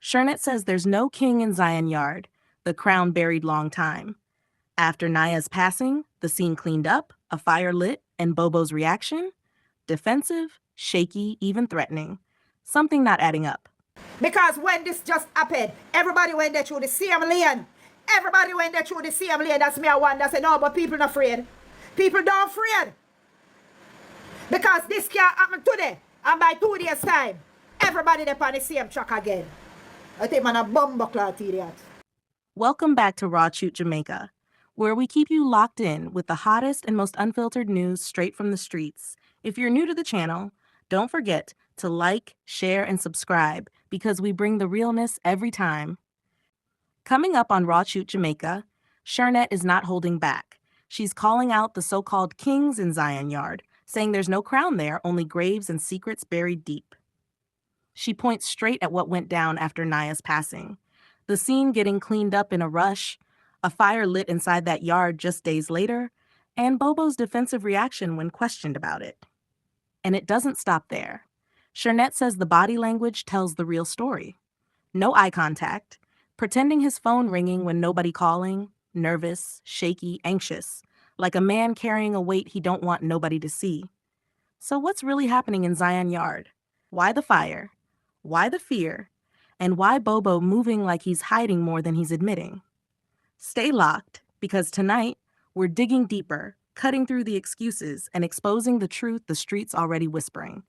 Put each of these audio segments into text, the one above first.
Shernett says there's no king in Zion Yard, the crown buried long time. After Niah's passing, the scene cleaned up, a fire lit, and Bobo's reaction? Defensive, shaky, even threatening. Something not adding up. Because when this just happened, everybody went there through the same lane. Everybody went there through the same lane. That's me, I wonder. Say, no, but people not afraid. People don't afraid. Because this can't happen today. And by 2 days' time, everybody there on the same track again. I think man a bumbuckler idiot. Welcome back to Raw Chute Jamaica, where we keep you locked in with the hottest and most unfiltered news straight from the streets. If you're new to the channel, don't forget to like, share, and subscribe because we bring the realness every time. Coming up on Raw Chute Jamaica, Shernett is not holding back. She's calling out the so-called kings in Zion Yard, saying there's no crown there, only graves and secrets buried deep. She points straight at what went down after Niah's passing. The scene getting cleaned up in a rush, a fire lit inside that yard just days later, and Bobo's defensive reaction when questioned about it. And it doesn't stop there. Shernett says the body language tells the real story. No eye contact, pretending his phone ringing when nobody calling, nervous, shaky, anxious, like a man carrying a weight he don't want nobody to see. So what's really happening in Zion Yard? Why the fire? Why the fear? And why Bobo moving like he's hiding more than he's admitting? Stay locked, because tonight we're digging deeper, cutting through the excuses and exposing the truth the streets already whispering.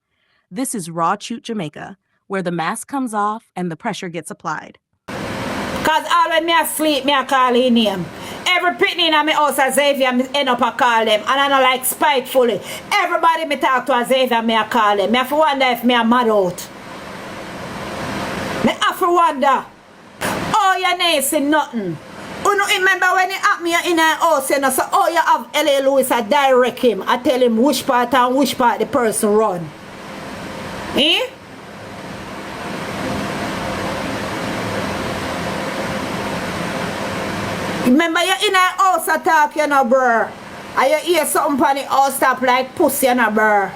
This is Raw Chute Jamaica, where the mask comes off and the pressure gets applied. Cause all when me asleep, me a call his name. Every pitney in my house as Xavier, me end up a call them. And I know like spitefully. Everybody me talk to as Xavier, me a call them. Me have to wonder if me a mad out. Me have to wonder. Oh, you ain't say nothing. You know, remember when he at me in a house, you know, so oh, you have L.A. Lewis, I direct him. I tell him which part and which part the person run. Eh? Remember you in a house attack, you know, bro. And you hear something on the house top like pussy, you know, bro.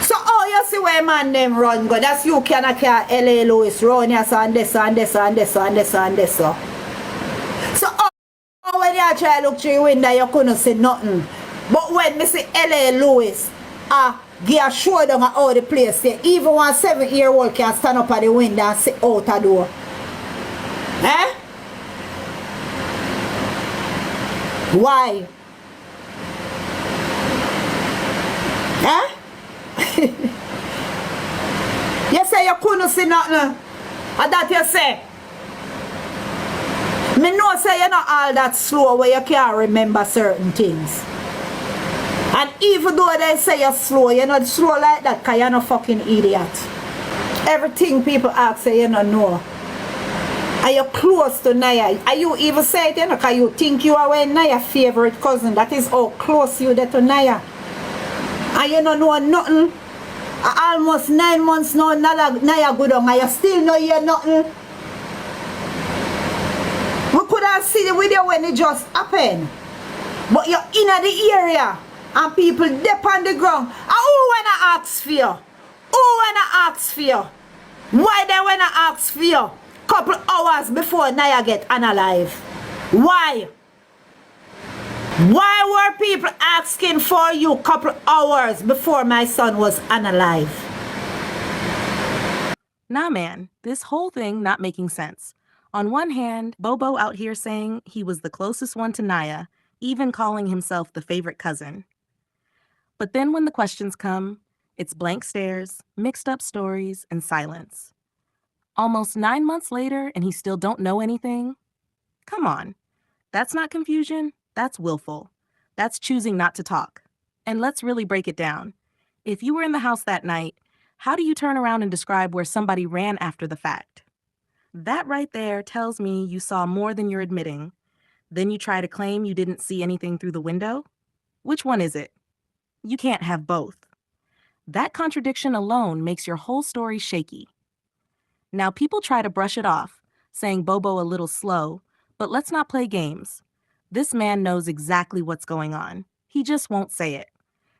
So, oh, you see where man them run go. That's you cannot care L.A. Lewis run yes and this and this and this and this and this. So, oh, when you try to look through your window, you couldn't see nothing. But when me see L.A. Lewis, give a show down at all the place there. Even one 7-year-old can stand up at the window and see out the door. Eh? Why? Huh? You say you couldn't see nothing. And that you say. Me know say you're not all that slow where you can't remember certain things. And even though they say you're slow, you're not slow like that because you're not fucking idiot. Everything people ask you, you don't know. Are you close to Niah? Are you even say it, you know, because you think you are Niah's favorite cousin. That is how close you are to Niah. And you don't know nothing. Almost 9 months now, Niah good on, and you still know you're nothing. We could have seen the video when it just happened. But you're in the area, and people dip on the ground. And who wanna ask for you? Who wanna ask for you? Why they wanna ask for you? Couple hours before Niah get unalive. Why? Why were people asking for you couple hours before my son was unalive? Nah, man, this whole thing not making sense. On one hand, Bobo out here saying he was the closest one to Niah, even calling himself the favorite cousin. But then when the questions come, it's blank stares, mixed up stories, and silence. Almost 9 months later, and he still don't know anything? Come on. That's not confusion. That's willful. That's choosing not to talk. And let's really break it down. If you were in the house that night, how do you turn around and describe where somebody ran after the fact? That right there tells me you saw more than you're admitting. Then you try to claim you didn't see anything through the window? Which one is it? You can't have both. That contradiction alone makes your whole story shaky. Now, people try to brush it off, saying Bobo a little slow, but let's not play games. This man knows exactly what's going on. He just won't say it.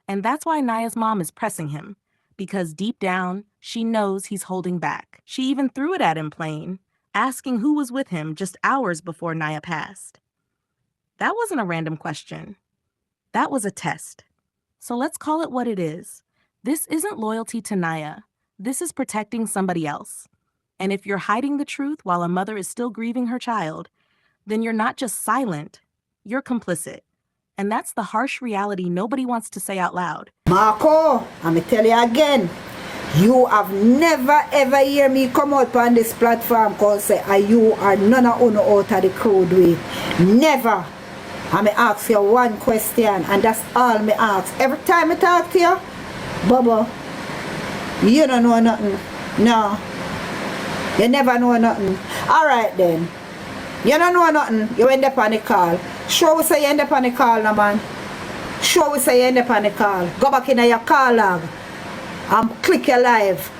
And that's why Niah's mom is pressing him, because deep down, she knows he's holding back. She even threw it at him plain, asking who was with him just hours before Niah passed. That wasn't a random question. That was a test. So let's call it what it is. This isn't loyalty to Niah. This is protecting somebody else. And if you're hiding the truth while a mother is still grieving her child, then you're not just silent, you're complicit. And that's the harsh reality nobody wants to say out loud. Marco, I'm going to tell you again. You have never ever hear me come out on this platform cause say, you are none of you out of the crowd with. Never. I'm going to ask you one question and that's all me ask. Every time I talk to you, Bobo, you don't know nothing. No. You never know nothing. Alright then. You don't know nothing. You end up on the call. Show we say you end up on the call now, man. Show we say you end up on the call. Go back in your call log and click your live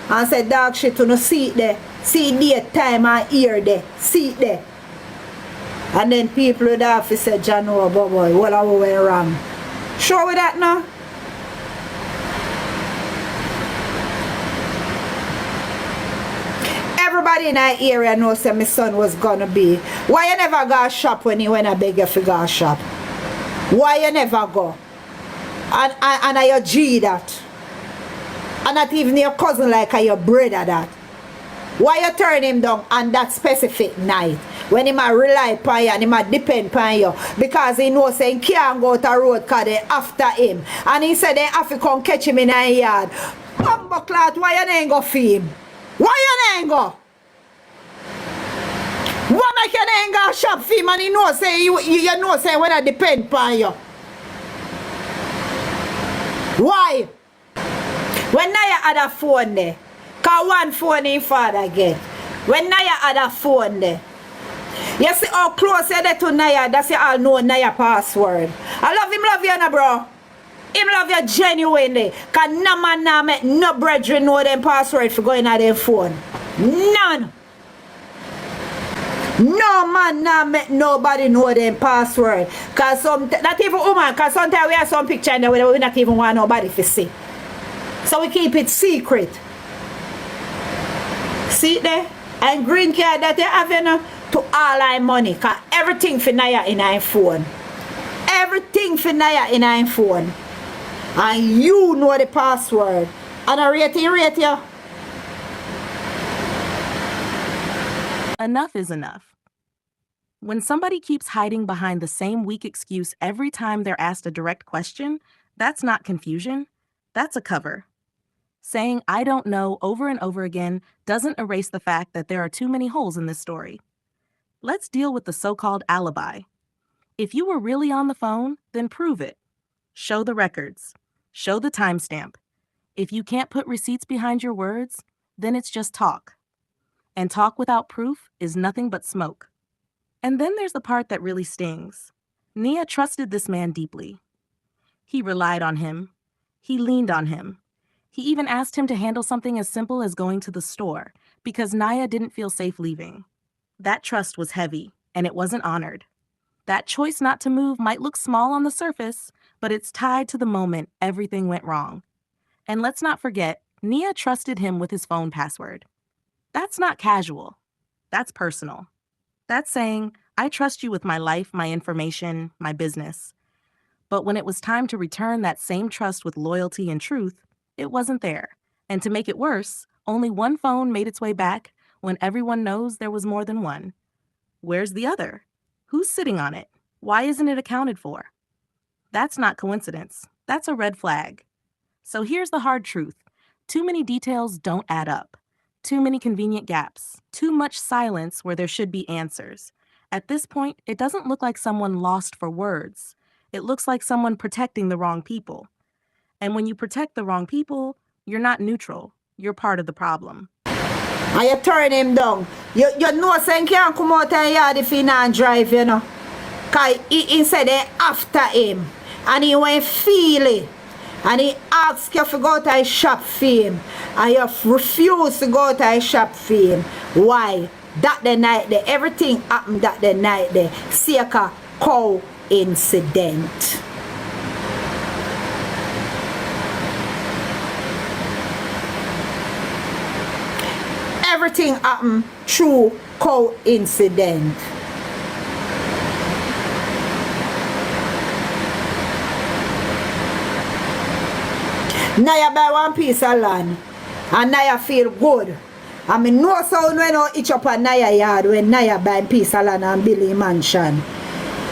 and say dog shit to no see it there. See date, time and hear there. See it there. And then people would have to say, John, oh, boy, what are we went wrong? Show we that now. Everybody in that area knows that my son was gonna be. Why you never go shop when you went a beg you to go shop? Why you never go? And I your G that. And not even your cousin like your brother that. Why you turn him down on that specific night? When he might rely upon you and he might depend upon you. Because he knows he can't go to the road because they after him. And he said they have to come catch him in a yard. Bumbleclot, why you ain't go for him? Why you ain't go? What make you ain't go shop for him and he knows say you know say when I depend upon you? Why? When Niah had a phone there, because one phone his father get. When Niah had a phone there, you see how close you are to Niah, that's you all know Niah password. I love you now, bro. Him love you genuinely. Because no man now make no brethren know them password for going on their phone. None. No man now make nobody know them password. Because not even woman, because sometimes we have some picture and we not even want nobody to see. So we keep it secret. See it there? And green card that they have, you know, to all our money. Because everything for Niah in our phone. Everything for Niah in our phone. And you know the password. And I rate you. Enough is enough. When somebody keeps hiding behind the same weak excuse every time they're asked a direct question, that's not confusion. That's a cover. Saying I don't know over and over again doesn't erase the fact that there are too many holes in this story. Let's deal with the so-called alibi. If you were really on the phone, then prove it. Show the records. Show the timestamp. If you can't put receipts behind your words, then it's just talk. And talk without proof is nothing but smoke. And then there's the part that really stings. Niah trusted this man deeply. He relied on him. He leaned on him. He even asked him to handle something as simple as going to the store because Niah didn't feel safe leaving. That trust was heavy, and it wasn't honored. That choice not to move might look small on the surface, but it's tied to the moment everything went wrong. And let's not forget, Niah trusted him with his phone password. That's not casual. That's personal. That's saying, I trust you with my life, my information, my business. But when it was time to return that same trust with loyalty and truth, it wasn't there. And to make it worse, only one phone made its way back when everyone knows there was more than one. Where's the other? Who's sitting on it? Why isn't it accounted for? That's not coincidence. That's a red flag. So here's the hard truth. Too many details don't add up. Too many convenient gaps. Too much silence where there should be answers. At this point, it doesn't look like someone lost for words. It looks like someone protecting the wrong people. And when you protect the wrong people, you're not neutral. You're part of the problem. And you turn him down. You know saying can't come out and yard if he not drive, you know. Because he said they after him. And he went feel it. And he asked you to go to his shop for him. And you refuse to go to his shop for him. Why? That the night there. Everything happened that the night there. Circa coincident. everything happened through coincidence. Niah buy one piece of land and Niah feel good. I mean, no sound when I itch up a Niah yard when Niah buy a piece of land and build a mansion.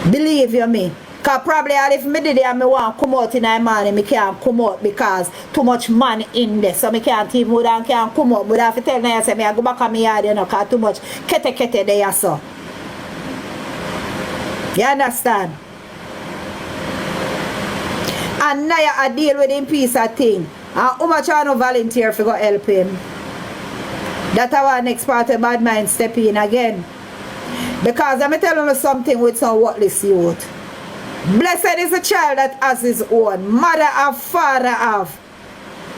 Believe you me. Because probably if me did it and me want to come out in the morning, me can't come out because too much man in there. So me can't even would and can't come out. But I have to tell Niah, say me I go back on my yard, you know, because too much kete there, so. You understand? And Niah I deal with him piece of thing. And how much I no volunteer for go help him? That's our next part of bad mind step in again. Because I'm telling you something with some worthless youth. Blessed is the child that has his own. Mother have, father have.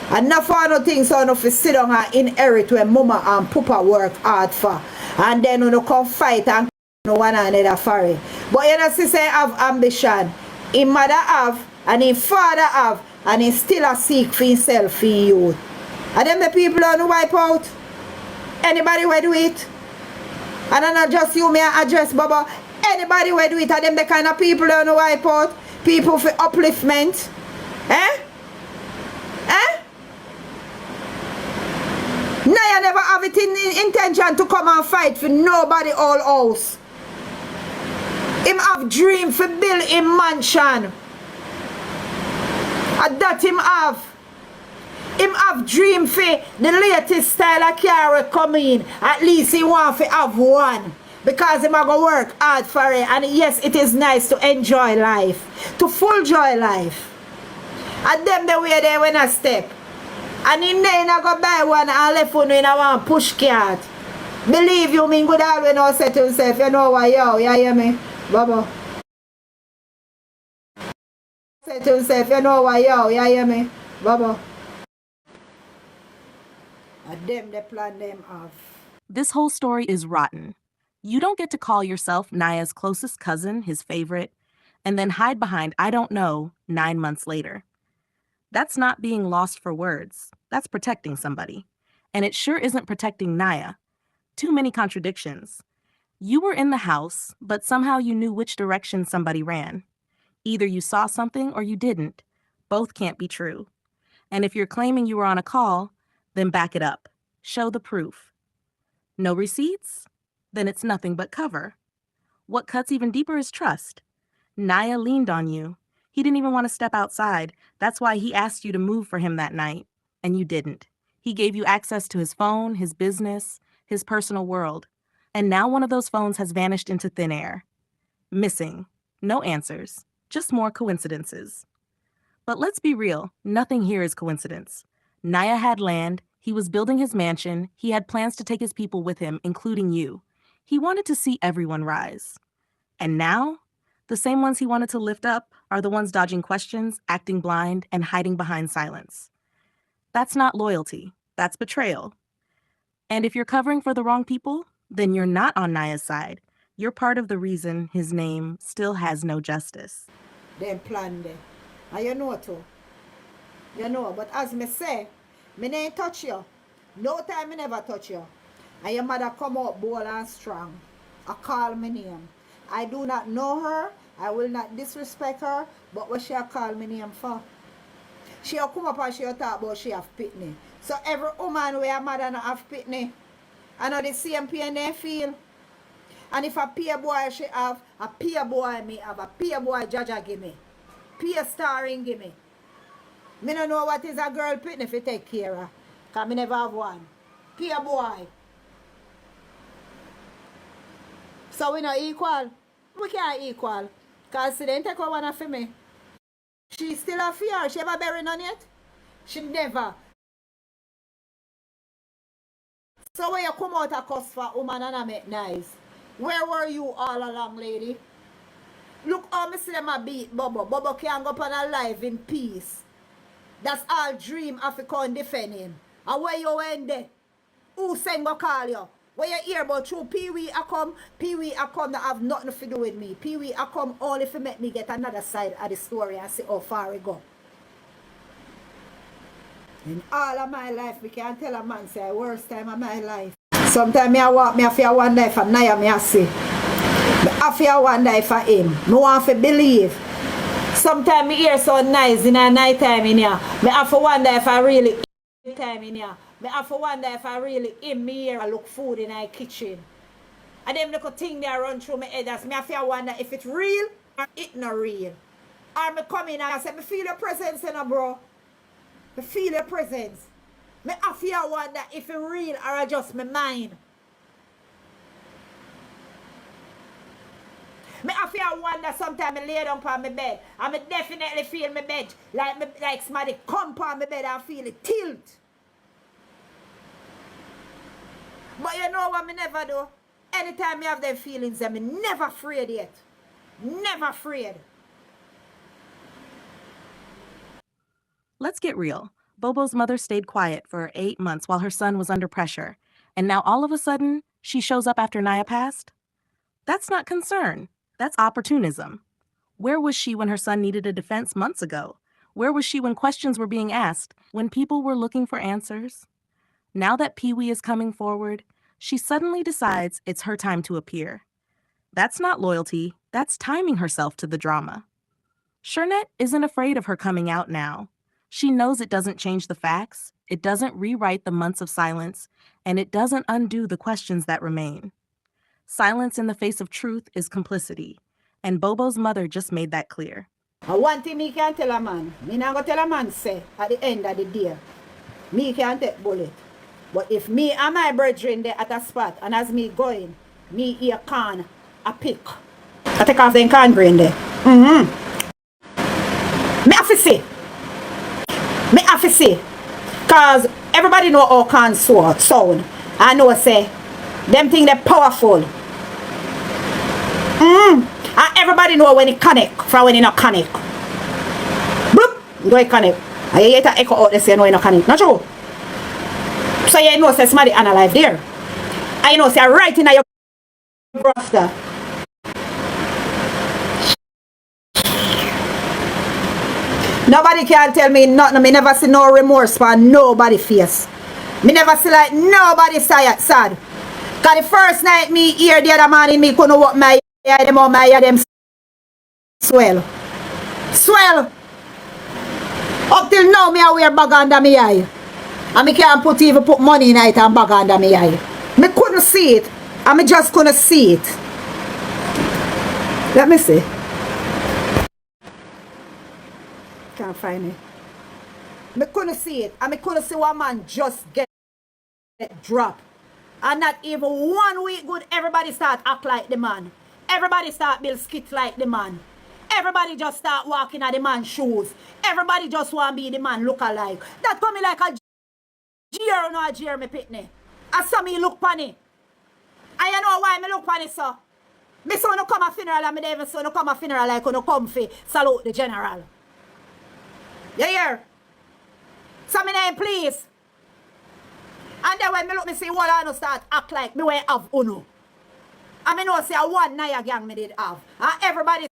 And not for no things so enough to sit down and inherit when mama and papa work hard for. And then you come fight and one another for it. But you know, sister have ambition. His mother have and his father have. And he still a seek for himself in youth. And then the people on the wipe out. Anybody will do it. And I'm not just you may address Bobo. Anybody will do it. And them the kind of people on the wipe out. People for upliftment. Eh? Eh? Niah never have it in intention to come and fight for nobody all else. Him have dream for build him mansion. And that him have. Him have dream for the latest style of car come in. At least he want to have one. Because him a go work hard for it. And yes, it is nice to enjoy life. To full joy life. And them the way they when I step. And in there I go buy one and left one in a one push cart. Believe you me, good always know say to himself, you know what, yo, you hear me? Bobo. Say to himself, you know what, yo, you hear me? Bobo. And them they plan them off. This whole story is rotten. You don't get to call yourself Niah's closest cousin, his favorite, and then hide behind I don't know 9 months later. That's not being lost for words. That's protecting somebody. And it sure isn't protecting Niah. Too many contradictions. You were in the house, but somehow you knew which direction somebody ran. Either you saw something or you didn't. Both can't be true. And if you're claiming you were on a call, then back it up. Show the proof. No receipts? Then it's nothing but cover. What cuts even deeper is trust. Niah leaned on you. He didn't even want to step outside. That's why he asked you to move for him that night. And you didn't. He gave you access to his phone, his business, his personal world. And now one of those phones has vanished into thin air. Missing. No answers. Just more coincidences. But let's be real. Nothing here is coincidence. Niah had land. He was building his mansion. He had plans to take his people with him, including you. He wanted to see everyone rise. And now, the same ones he wanted to lift up are the ones dodging questions, acting blind, and hiding behind silence. That's not loyalty. That's betrayal. And if you're covering for the wrong people, then you're not on Niah's side. You're part of the reason his name still has no justice. Them plan there. And you know too. You know, but as me say, me ain't touch you. No time me never touch you. And your mother come out bold and strong. I call me name. I do not know her. I will not disrespect her. But what she call me name for? She'll come up and she'll talk about she have pitney. So every woman where her mother not have pitney, I know the same pain they feel. And if a peer boy she have, a peer boy me have, a peer boy Jaja give me. Peer starring give me. Me don't know what is a girl pitney if you take care of. Because me never have one. Peer boy. So we not equal. We can't equal. Because she didn't take one for me. She still a fear. She ever buried none yet? She never. So when you come out a cuss for woman and I make nice, where were you all along, lady? Look how me see them a beat Bobo. Bobo can't go up on a life in peace. That's all dream Africa and defend him. And where you went there? Who send go call you? When you hear about true Pee-wee I come that have nothing to do with me. Pee-wee I come only to make me get another side of the story and see how far it go. In all of my life, we can't tell a man say worst time of my life. Sometimes I walk, I feel wonder if Niah me I see. I feel wonder if I him. I want to believe. Sometimes I hear so nice in the night time in here. I have to wonder if I really time in here. I have to wonder if I really in me here I look food in the kitchen. And them little thing they run through my head. That's me I feel wonder if it's real or it not real. Or me come in and I say, I feel your presence in a bro. I feel your presence. Me I feel wonder if it's real or just my mind. Me I feel wonder sometimes I lay down on my bed and I definitely feel my bed like somebody come on my bed and feel it tilt. But you know what me never do? Anytime me have them feelings, I'm never afraid yet. Never afraid. Let's get real. Bobo's mother stayed quiet for 8 months while her son was under pressure. And now all of a sudden, she shows up after Niah passed? That's not concern. That's opportunism. Where was she when her son needed a defense months ago? Where was she when questions were being asked, when people were looking for answers? Now that Pee-wee is coming forward, she suddenly decides it's her time to appear. That's not loyalty, that's timing herself to the drama. Shernett isn't afraid of her coming out now. She knows it doesn't change the facts, it doesn't rewrite the months of silence, and it doesn't undo the questions that remain. Silence in the face of truth is complicity, and Bobo's mother just made that clear. One thing me can tell a man, me not go tell a man say at the end of the day, me can take bullet. But if me and my brethren there at a spot and as me going, me ear can a pick. I take off the can grain there. Me have to say. Me have to say. Cause everybody know how can sound. I know say them thing they powerful. And everybody know when it connect from when it not connect. Bloop, go it connect. I hear it echo out they say no it not connect. Not true. So you know say somebody analyze there. I know say right in your brother. Nobody can tell me nothing. Me never see no remorse for nobody face. Me never see like nobody sad. Cause the first night me hear the other man in me couldn't walk my eye them on my eye them swell. Up till now me I wear bag under me eye. And me can't even put money in it and bag under me eye. Me couldn't see it. And me just couldn't see it. Let me see. Can't find it. Me couldn't see it. And me couldn't see one man just get dropped. And not even 1 week good, everybody start act like the man. Everybody start build skits like the man. Everybody just start walking at the man's shoes. Everybody just want to be the man look alike. That coming like a jeer or not a jeer, me pitney. I saw me look funny. And you know why me look funny, so? Me son no come a funeral and me even son no come a funeral like no come fi salute the general. You hear? So me name please. And then when me look me see what I no start act like me when have uno. And me know say a one Niah gang me did have. And everybody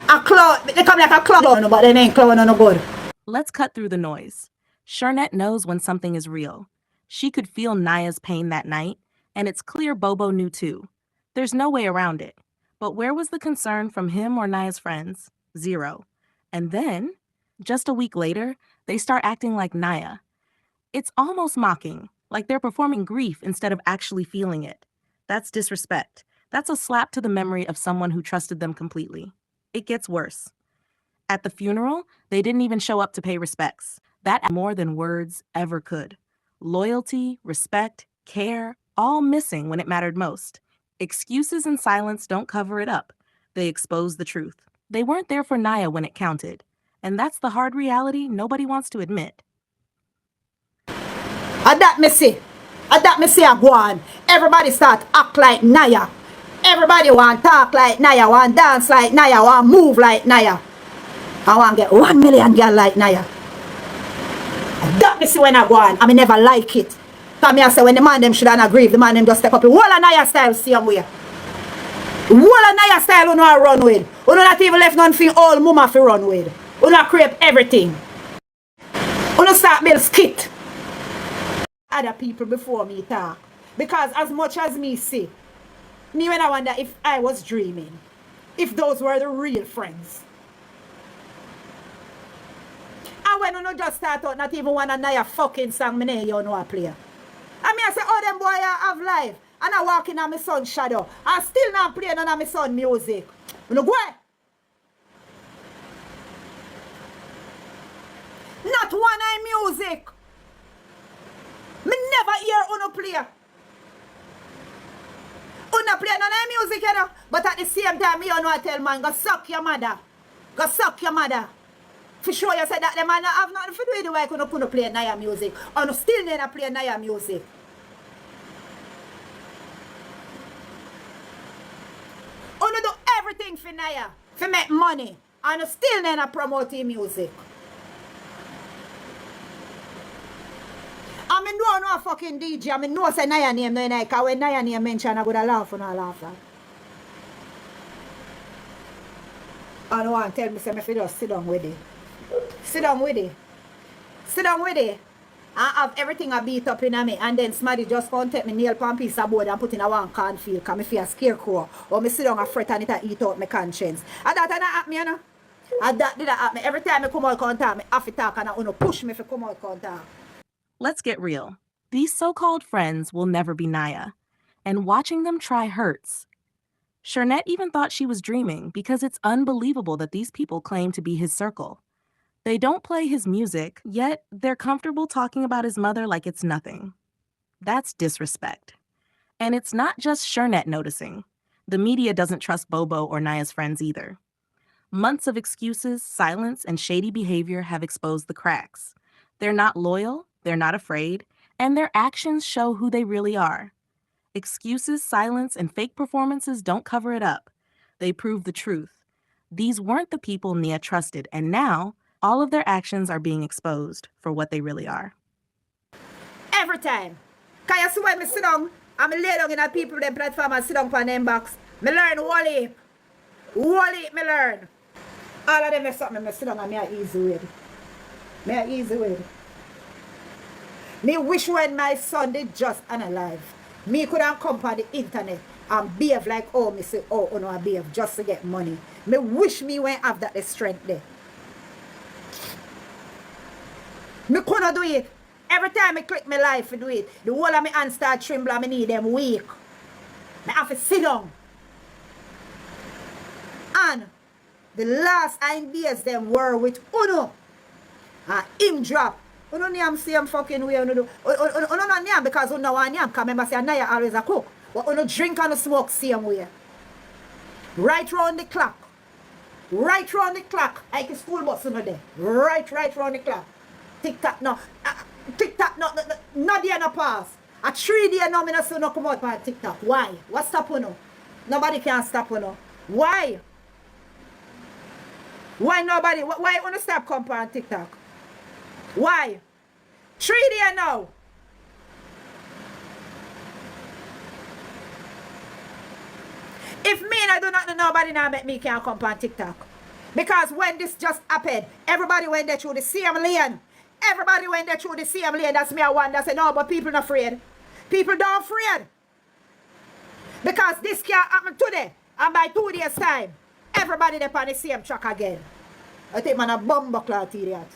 a clown, they come like a clown, but they ain't clown no good. Let's cut through the noise. Shernett knows when something is real. She could feel Niah's pain that night, and it's clear Bobo knew too. There's no way around it. But where was the concern from him or Niah's friends? Zero. And then, just a week later, they start acting like Niah. It's almost mocking, like they're performing grief instead of actually feeling it. That's disrespect. That's a slap to the memory of someone who trusted them completely. It gets worse. At the funeral, they didn't even show up to pay respects. That more than words ever could. Loyalty, respect, care, all missing when it mattered most. Excuses and silence don't cover it up. They expose the truth. They weren't there for Niah when it counted. And that's the hard reality nobody wants to admit. And that me see a go on. Everybody start act like Niah. Everybody want talk like Niah, want dance like Niah, want move like Niah. I want get 1 million girl like Niah. And that me see when I go on. I me never like it. Cause me I say when the man them should not agree, the man them just step up. Whole of Niah style same way. Whole of Niah style you know run with. You not even left nothing all mama fi run with. You not create everything. You not start build skit. Other people before me talk. Because as much as me see, me when I wonder if I was dreaming, if those were the real friends. And when you just start out, not even one of Niah fucking song, me you know I play. I mean, I say, oh, them boy have life. And I walk in on my son's shadow. I still not play none of my son's music. You know, go ahead. Not one eye music. Me never hear uno play. Uno play none eye music, you know. But at the same time, me you know I tell man, go suck your mother. Go suck your mother. For sure you said that the man have nothing to do with the way you couldn't play Niah music. Or no still never play Niah music. Uno do everything for Niah. For make money. And you still never promote his music. I mean, no fucking DJ. I mean, no say Niah name no like. Because when Niah name mention, I would have laugh and I laugh. I don't want to tell me, say, if you just sit down with it. Sit down with it. Sit down with it. I have everything I beat up in me. And then somebody just come take me nail pan piece of board and put in a one cornfield. Because I feel a scarecrow. Or me sit down and fret and it eat out my conscience. And that didn't happen, you know. And that didn't happen. Every time I come out contact, I have to talk and I push me if I come out contact. Let's get real. These so-called friends will never be Niah. And watching them try hurts. Shernett even thought she was dreaming because it's unbelievable that these people claim to be his circle. They don't play his music, yet they're comfortable talking about his mother like it's nothing. That's disrespect. And it's not just Shernett noticing. The media doesn't trust Bobo or Niah's friends either. Months of excuses, silence, and shady behavior have exposed the cracks. They're not loyal, they're not afraid, and their actions show who they really are. Excuses, silence, and fake performances don't cover it up. They prove the truth. These weren't the people Niah trusted, and now all of their actions are being exposed for what they really are. Every time. Can you see when I sit down, and I lay down in a people them platform and sit down on them box, I learn whole heap me learn. All of them is something I sit down and I easy with. Me easy with. Me wish when my son did just unalive, me could have come on the internet and behave like, oh, me say, oh, no, I behave just to get money. Me wish me when have that the strength there. Me couldn't do it. Every time I click my life to do it, the whole of my hands start tremble and I need them weak. I have to sit down. And the last ideas them were with Uno. And him drop. Uno name same fucking way. Uno do. Uno not name because Uno want name. Because remember say Niah always a cook. But Uno drink and smoke same way. Right round the clock. Right round the clock. Like a school bus Uno there. Right round the clock. TikTok no. TikTok no day no pass. A 3 day now me no see no come out by TikTok. Why? What stop Uno? Nobody can stop Uno. Why? Why nobody? Why Uno stop come on TikTok? Why? 3 day now. If me I do not know, nobody now make me can't come on TikTok. Because when this just happened, everybody went there through the same lane. Everybody went there through the same lane. That's me I wonder. Say no, but people not afraid. People don't afraid. Because this can't happen today. And by 2 days time, everybody there on the same track again. I think man a bumbo clout idiot.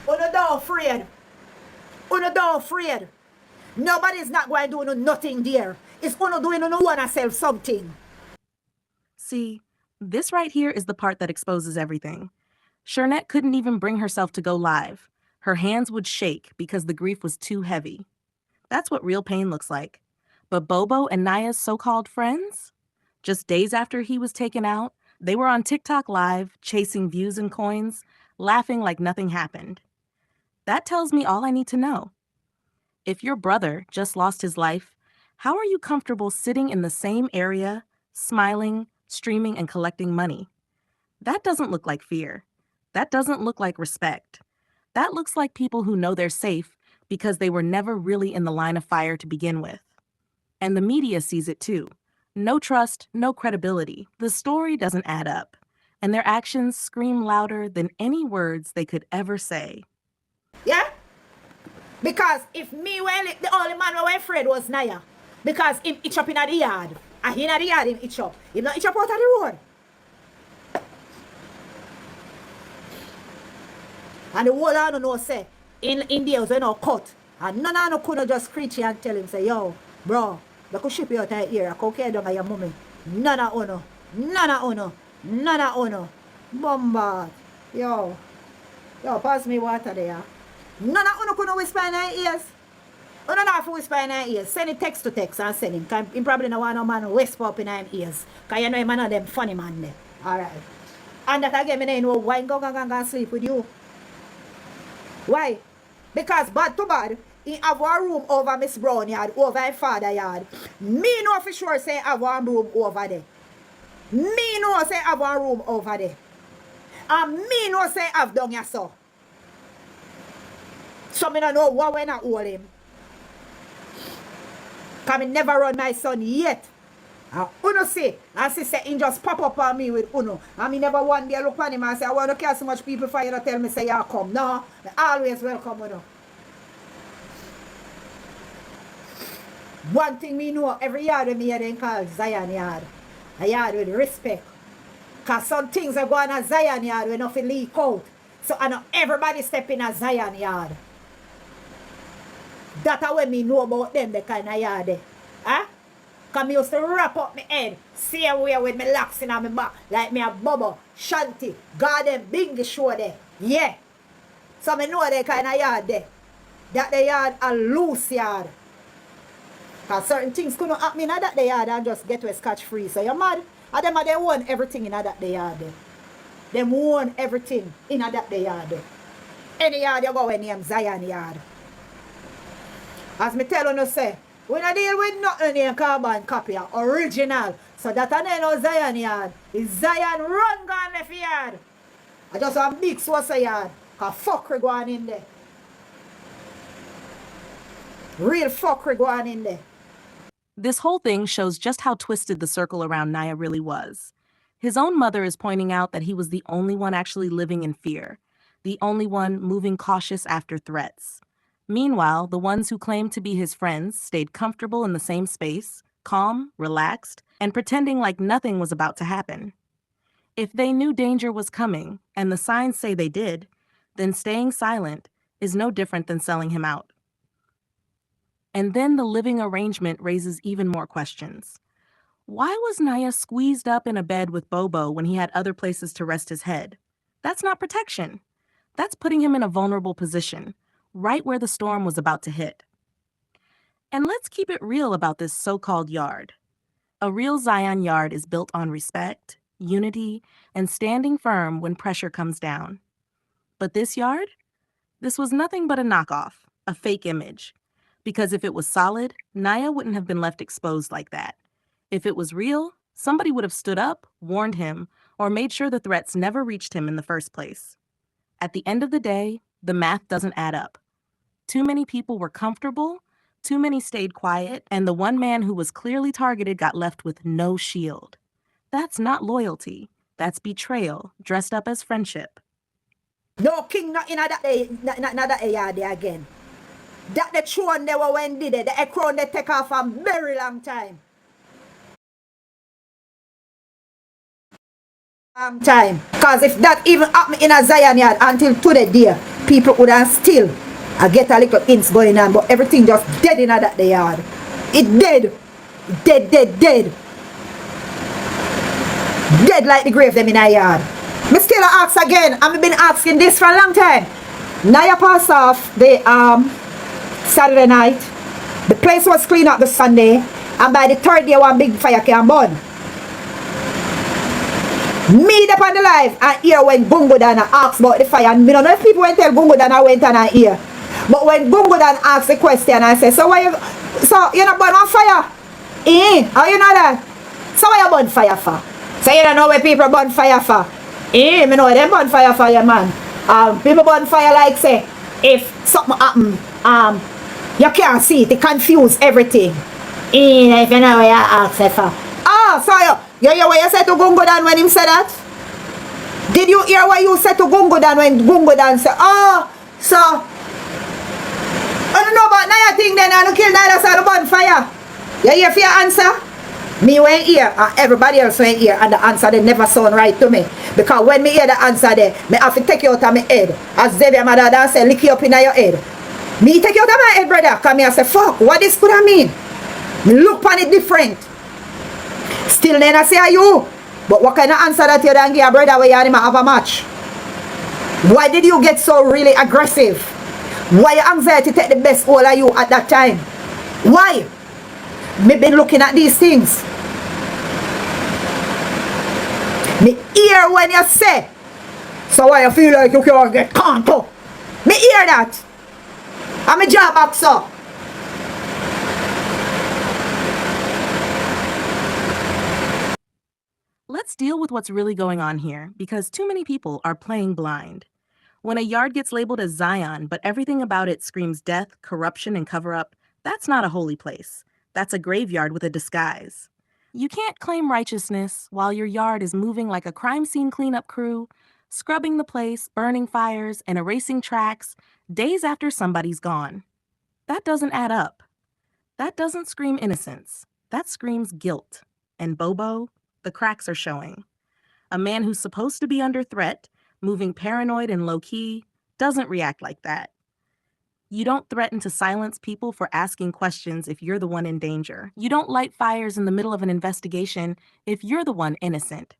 Uno don't afraid. Uno don't afraid. Nobody's not going to do nothing there. It's Uno doing Uno wanna sell something. See, this right here is the part that exposes everything. Shernett couldn't even bring herself to go live. Her hands would shake because the grief was too heavy. That's what real pain looks like. But Bobo and Niah's so-called friends? Just days after he was taken out, they were on TikTok live, chasing views and coins, laughing like nothing happened. That tells me all I need to know. If your brother just lost his life, how are you comfortable sitting in the same area, smiling, streaming, and collecting money? That doesn't look like fear. That doesn't look like respect. That looks like people who know they're safe because they were never really in the line of fire to begin with. And the media sees it too. No trust, no credibility. The story doesn't add up. And their actions scream louder than any words they could ever say. Yeah? Because if me well, the only man who were afraid was Niah. Because him itch up in the yard. And in the yard him itch up. Him not itch up out of the road. And the whole I don't know say in there was no cut. And none of them could just screech and tell him say, yo, bro, they could ship you out of here. I could carry down your mommy. None of uno. None of uno. None of uno. Bombard. Yo, pass me water there. None of uno could whisper in our ears. You don't have to whisper in our ears. Send it text to text and send him. Because he probably don't want no man whisper up in our ears. Because you know him and them funny man there. Alright. And that again, I know why go sleep with you. Why? Because bad to bad, he have one room over Miss Brown yard, over her father yard. Me know for sure say have one room over there. Me know say have one room over there. And me know say have done your so. So me don't know what when I hold him. Because I never run my son yet. And Uno say, and she say, he just pop up on me with Uno. And me never one day look on him and say, I want to care so much people for you to tell me say you come. No, I always welcome Uno. One thing me know, every yard with me here they call Zion yard. A yard with respect. Because some things are going on Zion yard when nothing leak out. So I know everybody step in a Zion yard. That's what me know about them, the kind of yard there. Huh? Because I used to wrap up my head, same way with my locks in my back, like me a Bobo, Shanty, Garden, Bingy show there. Yeah. So I know the kind of yard there. That the yard a loose yard. Because certain things couldn't happen in that the yard and just get away scotch free. So you're mad? And them they own everything in that the yard there. Them own everything in that the yard there. Any yard you go in name Zion yard. As me tell you say, we don't deal with nothing in carbon copy, original. So that ain't no Zion yard. It's Zion run gone left yard. I just want big source yard. Cause fuckery going in there. Real fuckery going in there. This whole thing shows just how twisted the circle around Niah really was. His own mother is pointing out that he was the only one actually living in fear, the only one moving cautious after threats. Meanwhile, the ones who claimed to be his friends stayed comfortable in the same space, calm, relaxed, and pretending like nothing was about to happen. If they knew danger was coming, and the signs say they did, then staying silent is no different than selling him out. And then the living arrangement raises even more questions. Why was Niah squeezed up in a bed with Bobo when he had other places to rest his head? That's not protection. That's putting him in a vulnerable position, right where the storm was about to hit. And let's keep it real about this so-called yard. A real Zion yard is built on respect, unity, and standing firm when pressure comes down. But this yard? This was nothing but a knockoff, a fake image. Because if it was solid, Niah wouldn't have been left exposed like that. If it was real, somebody would have stood up, warned him, or made sure the threats never reached him in the first place. At the end of the day, the math doesn't add up. Too many people were comfortable, too many stayed quiet, and the one man who was clearly targeted got left with no shield. That's not loyalty. That's betrayal, dressed up as friendship. No king not in that yard there again. That the throne they were when did it. The crown they take off a very long time. Because if that even happened in a Zion yard until today dear, people would have still get a little hints going on, but everything just dead in that yard. It dead. Dead. Dead like the grave them in a yard. Me still ask again, I've been asking this for a long time. Niah passed off the Saturday night. The place was clean up the Sunday, and by the third day one big fire came burn. Me up on the live and hear when Bungo Dan asked about the fire, and me don't know if people went tell Bungo Dan I went and I hear. But when Bungo Dan asked the question, I said, so why you not burn on fire? How you know that? So why you burn fire for? So you don't know where people burn fire for? Me know them burn fire for you, man. People burn fire like say, if something happen, you can't see it, it confuse everything. If you know what you ask for. So you hear what you said to Gungo Dan when him said that? Did you hear what you said to Gungo Dan when Gungo Dan said, so thing then I don't kill Niah on the bonfire. You hear for your answer? Me went here and everybody else went here and the answer they never sound right to me. Because when me hear the answer there, me have to take you out of my head. As Xavier my dad say, lick you up in your head. Me take you out of my head, brother. Come here and say, fuck, what this could I mean? Me look on it different. Still then I say, are you? But what kind of answer that you don't give a brother where you and him have a match? Why did you get so really aggressive? Why your anxiety take the best all of you at that time? Why? Me been looking at these things. Me hear when you say, so why you feel like you can't get conto? Me hear that. I'm a job back, so. Let's deal with what's really going on here, because too many people are playing blind. When a yard gets labeled as Zion, but everything about it screams death, corruption, and cover-up, that's not a holy place. That's a graveyard with a disguise. You can't claim righteousness while your yard is moving like a crime scene cleanup crew, scrubbing the place, burning fires, and erasing tracks days after somebody's gone. That doesn't add up. That doesn't scream innocence. That screams guilt. And Bobo, the cracks are showing. A man who's supposed to be under threat, moving paranoid and low-key, doesn't react like that. You don't threaten to silence people for asking questions if you're the one in danger. You don't light fires in the middle of an investigation if you're the one innocent.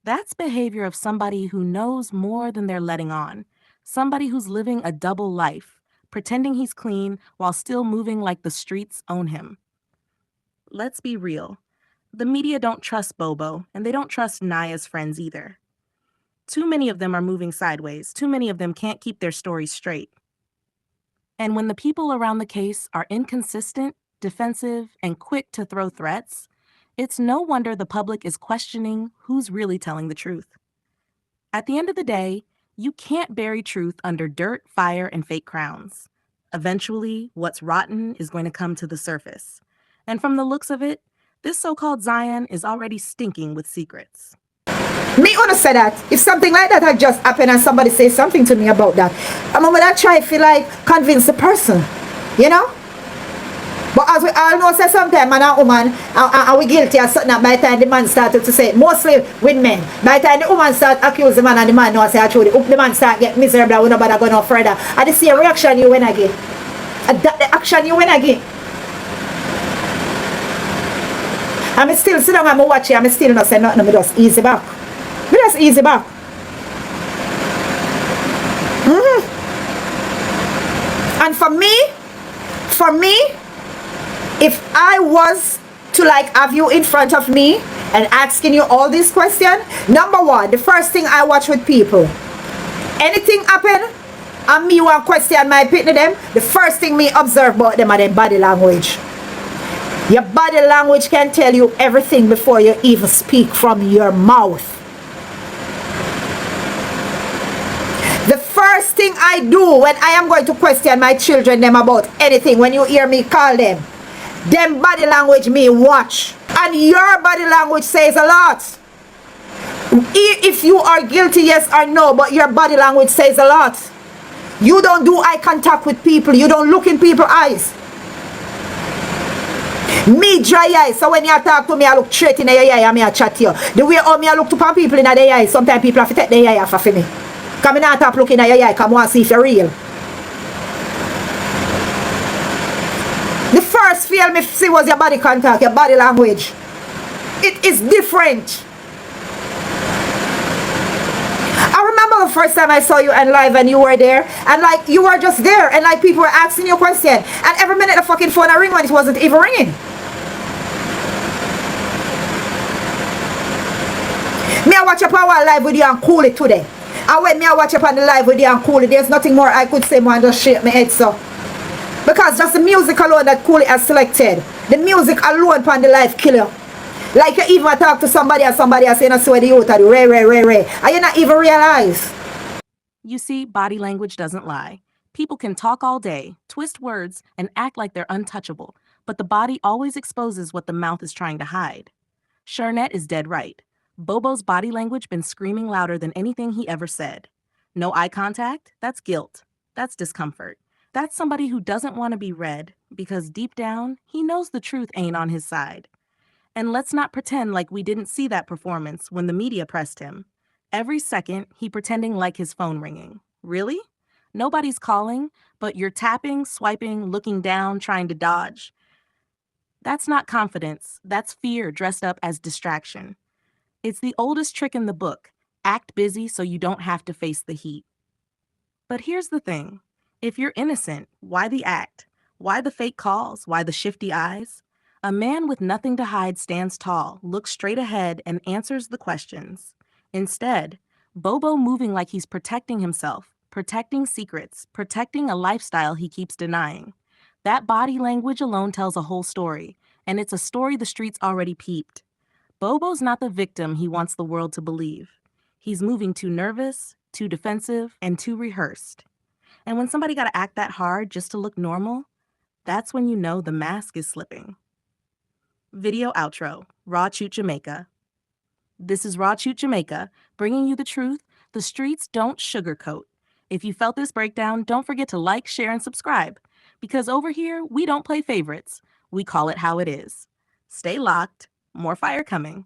That's behavior of somebody who knows more than they're letting on. Somebody who's living a double life, pretending he's clean while still moving like the streets own him. Let's be real. The media don't trust Bobo, and they don't trust Niah's friends either. Too many of them are moving sideways. Too many of them can't keep their stories straight. And when the people around the case are inconsistent, defensive, and quick to throw threats, it's no wonder the public is questioning who's really telling the truth. At the end of the day, you can't bury truth under dirt, fire, and fake crowns. Eventually, what's rotten is going to come to the surface. And from the looks of it, this so-called Zion is already stinking with secrets. Me wanna say that if something like that had just happened and somebody says something to me about that, I'm gonna try to feel like convince the person, you know. But as we all know, say sometimes man and woman and we guilty of something that by the time the man started to say, mostly with men, by the time the woman start accuse the man and the man know say actually the man start get miserable, we nobody go no further. And the same reaction you win again. And that the action you win again. I'm still sit down and I'm watching, I'm still not saying nothing, I'm just easy back. Me just easy back. And for me, if I was to like have you in front of me and asking you all these questions, number one, the first thing I watch with people, anything happen and me want question my opinion them, the first thing me observe about them are their body language. Your body language can tell you everything before you even speak from your mouth. The first thing I do when I am going to question my children them about anything, when you hear me call them body language me watch. And your body language says a lot. If you are guilty, yes or no, but your body language says a lot. You don't do eye contact with people. You don't look in people's eyes. Me dry eyes, so when you talk to me, I look straight in your eye and I chat to you. The way how me I look to people in their eyes, sometimes people have to take their eye off of me. Come in and talk looking at your eye, come on see if you're real. The first feel me see was your body contact, your body language. It is different. I remember the first time I saw you in live and you were there, and like you were just there, and like people were asking you a question, and every minute the fucking phone I ring when it wasn't even ringing. Me I watch up our live with you and cool it today. And when me I watch up on the live with you and cool it, there's nothing more I could say more than just shake my head so. Because just the music alone that Cooley has selected, the music alone upon the live kill you. Like you even talk to somebody and somebody else saying I swear the youth are the ray. And you not even realize. You see, body language doesn't lie. People can talk all day, twist words, and act like they're untouchable, but the body always exposes what the mouth is trying to hide. Shernett is dead right. Bobo's body language been screaming louder than anything he ever said. No eye contact? That's guilt. That's discomfort. That's somebody who doesn't want to be read because deep down, he knows the truth ain't on his side. And let's not pretend like we didn't see that performance when the media pressed him. Every second, he pretending like his phone ringing. Really? Nobody's calling, but you're tapping, swiping, looking down, trying to dodge. That's not confidence. That's fear dressed up as distraction. It's the oldest trick in the book. Act busy so you don't have to face the heat. But here's the thing. If you're innocent, why the act? Why the fake calls? Why the shifty eyes? A man with nothing to hide stands tall, looks straight ahead, and answers the questions. Instead, Bobo moving like he's protecting himself, protecting secrets, protecting a lifestyle he keeps denying. That body language alone tells a whole story, and it's a story the streets already peeped. Bobo's not the victim he wants the world to believe. He's moving too nervous, too defensive, and too rehearsed. And when somebody gotta act that hard just to look normal, that's when you know the mask is slipping. Video outro, Raw Chute Jamaica. This is Raw Chute Jamaica, bringing you the truth the streets don't sugarcoat. If you felt this breakdown, don't forget to like, share, and subscribe. Because over here, we don't play favorites. We call it how it is. Stay locked. More fire coming.